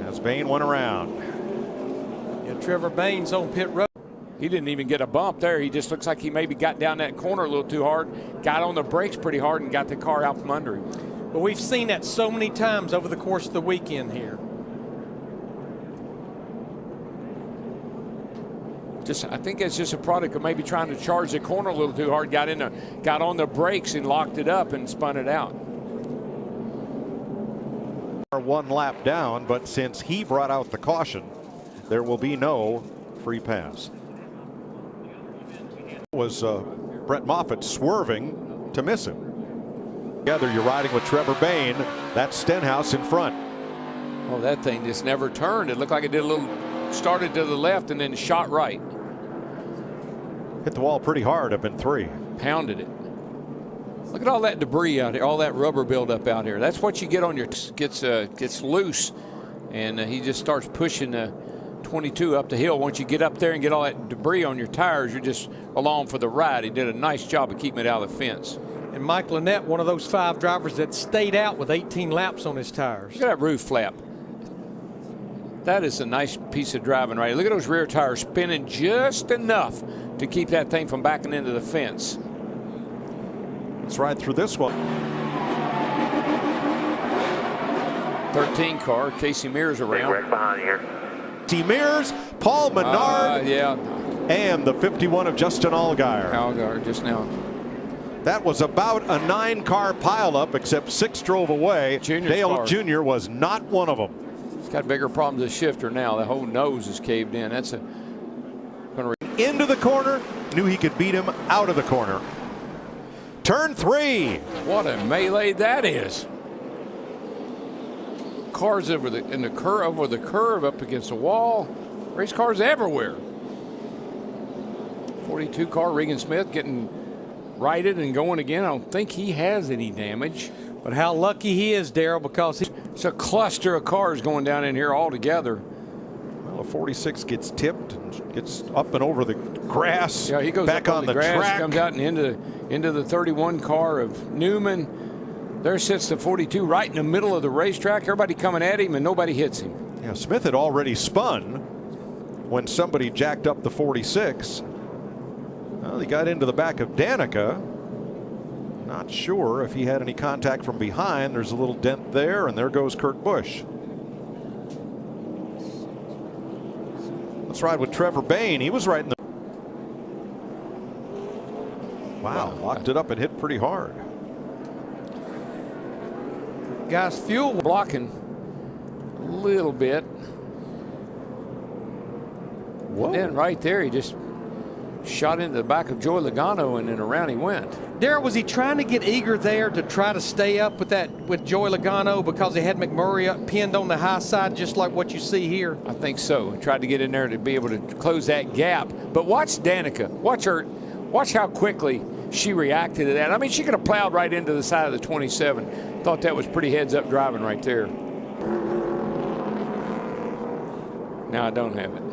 as Bain went around. Yeah, Trevor Bain's on pit road. He didn't even get a bump there. He just looks like he maybe got down that corner a little too hard, got on the brakes pretty hard, and got the car out from under him. But we've seen that so many times over the course of the weekend here. I think it's just a product of maybe trying to charge the corner a little too hard, got on the brakes and locked it up and spun it out. One lap down, but since he brought out the caution, there will be no free pass. Was Brett Moffitt swerving to miss him. Together, you're riding with Trevor Bain. That's Stenhouse in front. Oh, that thing just never turned. It looked like it did a little, started to the left and then shot right. Hit the wall pretty hard up in 3. Pounded it. Look at all that debris out here, all that rubber buildup out here. That's what you get on your, gets loose, and he just starts pushing the 22 up the hill. Once you get up there and get all that debris on your tires, you're just along for the ride. He did a nice job of keeping it out of the fence. And Mike Lynette, one of those 5 drivers that stayed out with 18 laps on his tires. Look at that roof flap. That is a nice piece of driving right. Look at those rear tires spinning just enough to keep that thing from backing into the fence. Let's ride through this one. 13 car, Casey Mears around. Big wreck behind here. T. Mears, Paul Menard, yeah, and the 51 of Justin Allgaier. Allgaier just now. That was about a 9-car pileup, except 6 drove away. Junior's Dale car. Jr. was not one of them. He's got bigger problems with the shifter now. The whole nose is caved in. That's a into the corner, knew he could beat him out of the corner. Turn 3. What a melee that is. Cars over the curve up against the wall. Race cars everywhere. 42 car, Regan Smith getting righted and going again. I don't think he has any damage. But how lucky he is, Darrell, because it's a cluster of cars going down in here all together. Well, a 46 gets tipped and gets up and over the grass. Yeah, he goes back up on the grass, track. comes out and into the 31 car of Newman. There sits the 42 right in the middle of the racetrack. Everybody coming at him and nobody hits him. Yeah, Smith had already spun when somebody jacked up the 46. Well, he got into the back of Danica. Not sure if he had any contact from behind. There's a little dent there, and there goes Kurt Busch. Let's ride with Trevor Bain. He was right in the. Wow, locked it up and hit pretty hard. guys, fuel blocking a little bit. Whoa. And then right there, he just shot into the back of Joey Logano, and then around he went. Darrell, was he trying to get eager there to try to stay up with Joey Logano because he had McMurray up pinned on the high side, just like what you see here? I think so. He tried to get in there to be able to close that gap. But watch Danica. Watch how quickly she reacted to that. I mean, she could have plowed right into the side of the 27. Thought that was pretty heads-up driving right there. Now I don't have it.